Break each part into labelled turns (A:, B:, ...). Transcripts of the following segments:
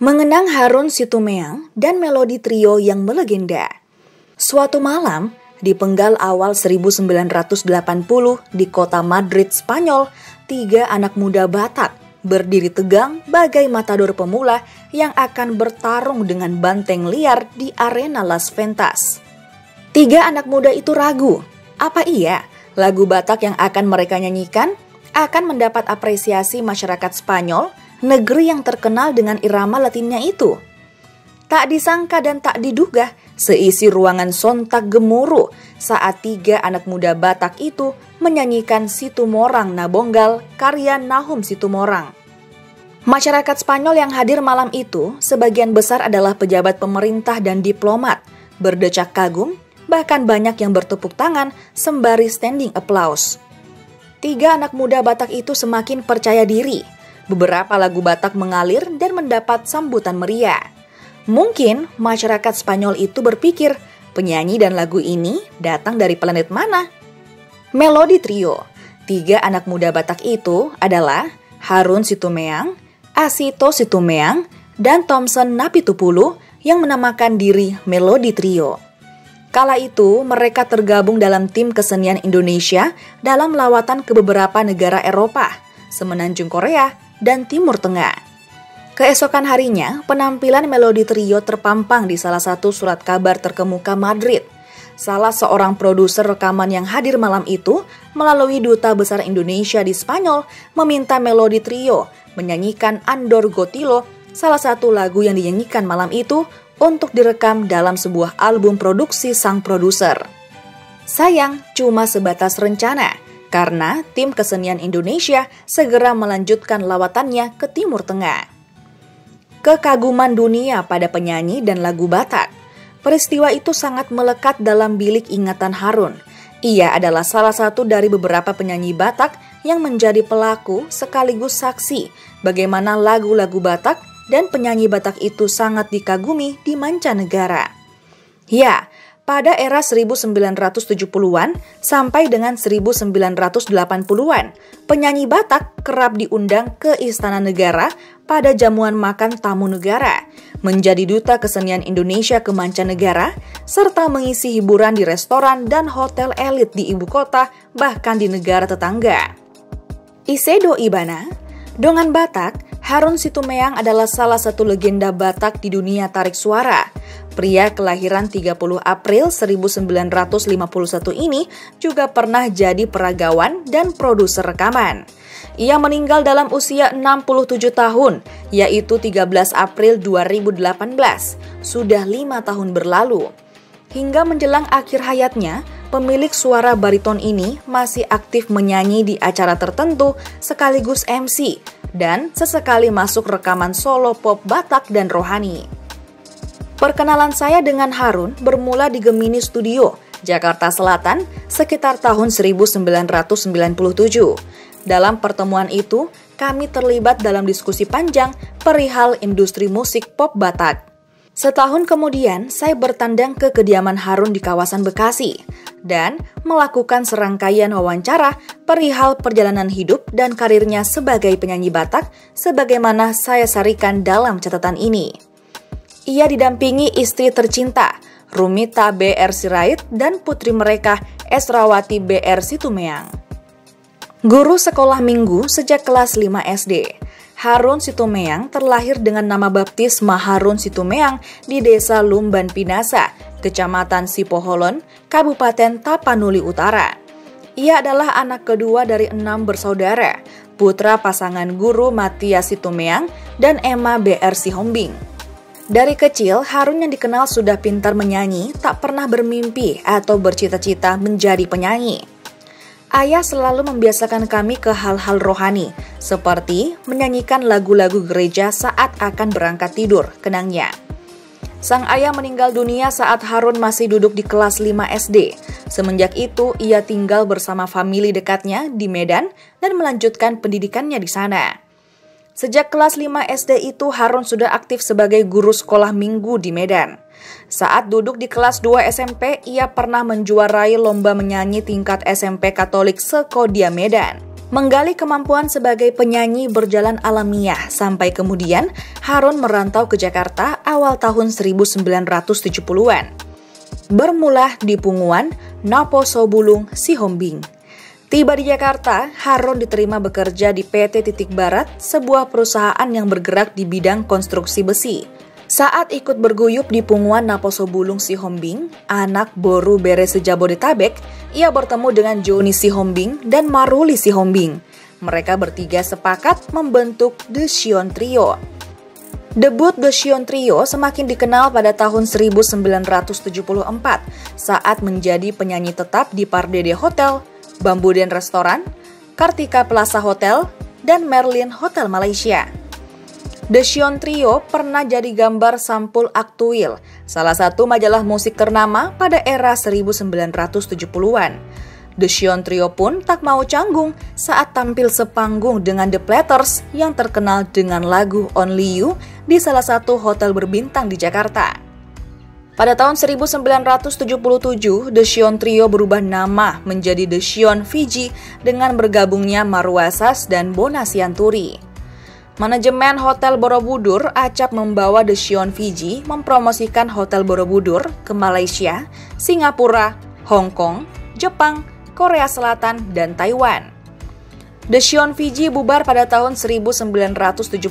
A: Mengenang Harun Situmeang dan melodi trio yang melegenda. Suatu malam, di penggal awal 1980 di kota Madrid, Spanyol, 3 anak muda Batak berdiri tegang bagai matador pemula yang akan bertarung dengan banteng liar di arena Las Ventas. 3 anak muda itu ragu, apa iya lagu Batak yang akan mereka nyanyikan akan mendapat apresiasi masyarakat Spanyol, negeri yang terkenal dengan irama Latinnya itu? Tak disangka dan tak diduga, seisi ruangan sontak gemuruh saat 3 anak muda Batak itu menyanyikan Situmorang Nabonggal karya Nahum Situmorang. Masyarakat Spanyol yang hadir malam itu sebagian besar adalah pejabat pemerintah dan diplomat, berdecak kagum, bahkan banyak yang bertepuk tangan sembari standing applause. 3 anak muda Batak itu semakin percaya diri. Beberapa lagu Batak mengalir dan mendapat sambutan meriah. Mungkin masyarakat Spanyol itu berpikir, penyanyi dan lagu ini datang dari planet mana? Melodi trio 3 anak muda Batak itu adalah Harun Situmeang, Asito Situmeang, dan Thompson Napitupulu yang menamakan diri Melodi Trio. Kala itu, mereka tergabung dalam tim kesenian Indonesia dalam lawatan ke beberapa negara Eropa, semenanjung Korea, dan Timur Tengah. Keesokan harinya, penampilan Melodi Trio terpampang di salah satu surat kabar terkemuka Madrid. Salah seorang produser rekaman yang hadir malam itu, melalui Duta Besar Indonesia di Spanyol, meminta Melodi Trio menyanyikan Andor Gotilo, salah satu lagu yang dinyanyikan malam itu, untuk direkam dalam sebuah album produksi sang produser. Sayang, cuma sebatas rencana, karena tim kesenian Indonesia segera melanjutkan lawatannya ke Timur Tengah. Kekaguman dunia pada penyanyi dan lagu Batak. Peristiwa itu sangat melekat dalam bilik ingatan Harun. Ia adalah salah satu dari beberapa penyanyi Batak yang menjadi pelaku sekaligus saksi bagaimana lagu-lagu Batak dan penyanyi Batak itu sangat dikagumi di mancanegara. Ya, pada era 1970-an sampai dengan 1980-an, penyanyi Batak kerap diundang ke Istana Negara pada jamuan makan tamu negara, menjadi duta kesenian Indonesia ke mancanegara, serta mengisi hiburan di restoran dan hotel elit di ibu kota, bahkan di negara tetangga. Isedo Ibana, dongan Batak, Harun Situmeang adalah salah satu legenda Batak di dunia tarik suara. Pria kelahiran 30 April 1951 ini juga pernah jadi peragawan dan produser rekaman. Ia meninggal dalam usia 67 tahun, yaitu 13 April 2018, sudah 5 tahun berlalu. Hingga menjelang akhir hayatnya, pemilik suara bariton ini masih aktif menyanyi di acara tertentu sekaligus MC, dan sesekali masuk rekaman solo pop Batak dan rohani. Perkenalan saya dengan Harun bermula di Gemini Studio, Jakarta Selatan, sekitar tahun 1997. Dalam pertemuan itu, kami terlibat dalam diskusi panjang perihal industri musik pop Batak. Setahun kemudian, saya bertandang ke kediaman Harun di kawasan Bekasi dan melakukan serangkaian wawancara perihal perjalanan hidup dan karirnya sebagai penyanyi Batak sebagaimana saya sarikan dalam catatan ini. Ia didampingi istri tercinta, Rumita B.R. Sirait, dan putri mereka, Esrawati B.R. Situmeang. Guru sekolah minggu sejak kelas 5 SD. Harun Situmeang terlahir dengan nama baptisma Harun Situmeang di Desa Lumban Pinasa, Kecamatan Sipoholon, Kabupaten Tapanuli Utara. Ia adalah anak kedua dari 6 bersaudara, putra pasangan guru Matias Situmeang dan Emma B.R. Sihombing. Dari kecil, Harun yang dikenal sudah pintar menyanyi, tak pernah bermimpi atau bercita-cita menjadi penyanyi. Ayah selalu membiasakan kami ke hal-hal rohani, seperti menyanyikan lagu-lagu gereja saat akan berangkat tidur, kenangnya. Sang ayah meninggal dunia saat Harun masih duduk di kelas 5 SD. Semenjak itu, ia tinggal bersama famili dekatnya di Medan dan melanjutkan pendidikannya di sana. Sejak kelas 5 SD itu, Harun sudah aktif sebagai guru sekolah minggu di Medan. Saat duduk di kelas 2 SMP, ia pernah menjuarai lomba menyanyi tingkat SMP Katolik se-Kodia Medan. Menggali kemampuan sebagai penyanyi berjalan alamiah sampai kemudian Harun merantau ke Jakarta awal tahun 1970-an. Bermula di Punguan, Napo Sobulung, Sihombing. Tiba di Jakarta, Harun diterima bekerja di PT Titik Barat, sebuah perusahaan yang bergerak di bidang konstruksi besi. Saat ikut berguyup di Punguan Napo Sobulung Sihombing, anak Boru Beres Jabodetabek, ia bertemu dengan Joni Sihombing dan Maruli Sihombing. Mereka bertiga sepakat membentuk The Sion Trio. Debut The Sion Trio semakin dikenal pada tahun 1974 saat menjadi penyanyi tetap di Pardede Hotel, Bambuden Restoran, Kartika Plaza Hotel, dan Merlin Hotel Malaysia. The Sion Trio pernah jadi gambar sampul Aktuil, salah satu majalah musik ternama pada era 1970-an. The Sion Trio pun tak mau canggung saat tampil sepanggung dengan The Platters yang terkenal dengan lagu Only You di salah satu hotel berbintang di Jakarta. Pada tahun 1977, The Sion Trio berubah nama menjadi The Sion Fiji dengan bergabungnya Marwa Sas dan Bona Sianturi. Manajemen Hotel Borobudur acap membawa The Sion Fiji mempromosikan Hotel Borobudur ke Malaysia, Singapura, Hong Kong, Jepang, Korea Selatan, dan Taiwan. The Sion Fiji bubar pada tahun 1978.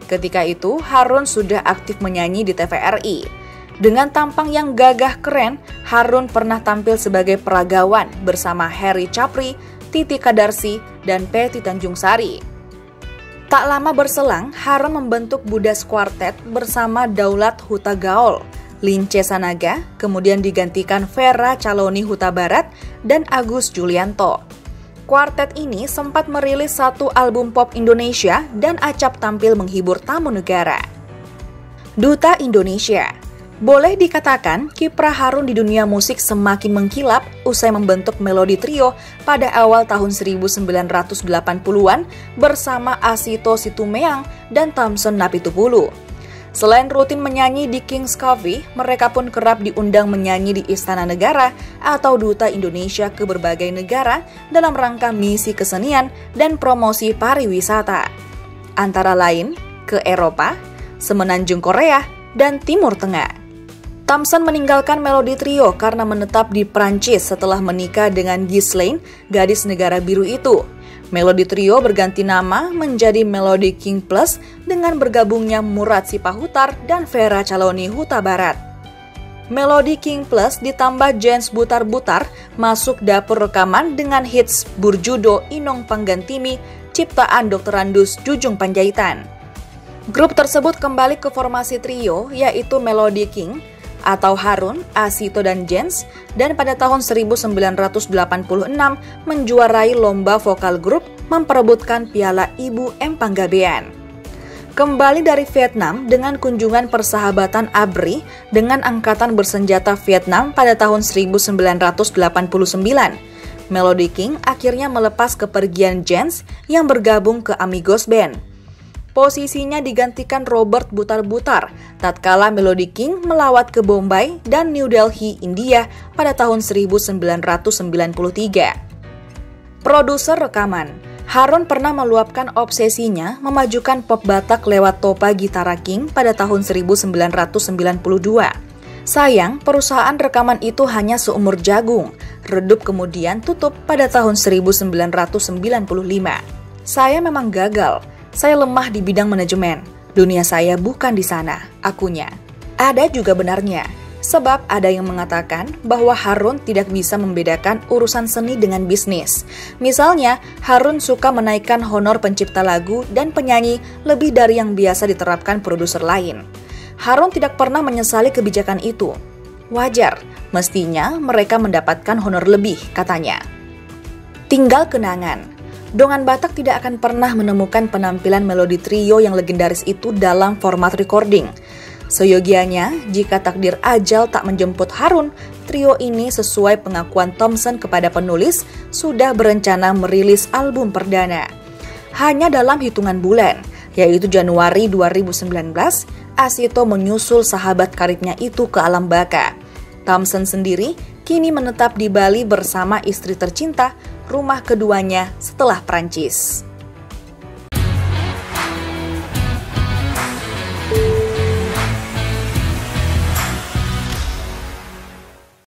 A: Ketika itu, Harun sudah aktif menyanyi di TVRI. Dengan tampang yang gagah keren, Harun pernah tampil sebagai peragawan bersama Harry Capri, Titi Kadarsi, dan Peti Tanjungsari. Tak lama berselang, Harun membentuk Budas Quartet bersama Daulat Huta Gaol, Lince Sanaga, kemudian digantikan Vera Caloni Huta Barat, dan Agus Julianto. Kuartet ini sempat merilis satu album pop Indonesia dan acap tampil menghibur tamu negara. Duta Indonesia. Boleh dikatakan, kiprah Harun di dunia musik semakin mengkilap usai membentuk Melodi Trio pada awal tahun 1980-an bersama Asito Situmeang dan Thompson Napitupulu. Selain rutin menyanyi di King's Coffee, mereka pun kerap diundang menyanyi di Istana Negara atau Duta Indonesia ke berbagai negara dalam rangka misi kesenian dan promosi pariwisata. Antara lain ke Eropa, Semenanjung Korea, dan Timur Tengah. Thompson meninggalkan Melodi Trio karena menetap di Prancis setelah menikah dengan Ghislaine, gadis negara biru itu. Melodi Trio berganti nama menjadi Melodi King Plus dengan bergabungnya Murad Sipahutar dan Vera Caloni Huta Barat. Melodi King Plus ditambah Jens Butar-Butar masuk dapur rekaman dengan hits Burjudo Inong Panggantimi, ciptaan Dr. Randus Jujung Panjaitan. Grup tersebut kembali ke formasi trio yaitu Melodi King atau Harun, Asito, dan Jens, dan pada tahun 1986 menjuarai lomba vokal grup memperebutkan Piala Ibu M. Panggabean. Kembali dari Vietnam dengan kunjungan persahabatan ABRI dengan Angkatan Bersenjata Vietnam pada tahun 1989, Melodi King akhirnya melepas kepergian Jens yang bergabung ke Amigos Band. Posisinya digantikan Robert Butar-Butar tatkala Melodi King melawat ke Bombay dan New Delhi, India pada tahun 1993. Produser rekaman. Harun pernah meluapkan obsesinya memajukan pop Batak lewat Topa Gitara King pada tahun 1992. Sayang, perusahaan rekaman itu hanya seumur jagung, redup kemudian tutup pada tahun 1995. Saya memang gagal. Saya lemah di bidang manajemen. Dunia saya bukan di sana, akunya. Ada juga benarnya, sebab ada yang mengatakan bahwa Harun tidak bisa membedakan urusan seni dengan bisnis. Misalnya, Harun suka menaikkan honor pencipta lagu dan penyanyi lebih dari yang biasa diterapkan produser lain. Harun tidak pernah menyesali kebijakan itu. Wajar, mestinya mereka mendapatkan honor lebih, katanya. Tinggal kenangan. Dongan Batak tidak akan pernah menemukan penampilan Melodi Trio yang legendaris itu dalam format recording. Seyogianya, jika takdir ajal tak menjemput Harun, trio ini sesuai pengakuan Thompson kepada penulis, sudah berencana merilis album perdana. Hanya dalam hitungan bulan, yaitu Januari 2019, Asito menyusul sahabat karibnya itu ke alam baka. Thompson sendiri kini menetap di Bali bersama istri tercinta, rumah keduanya setelah Prancis.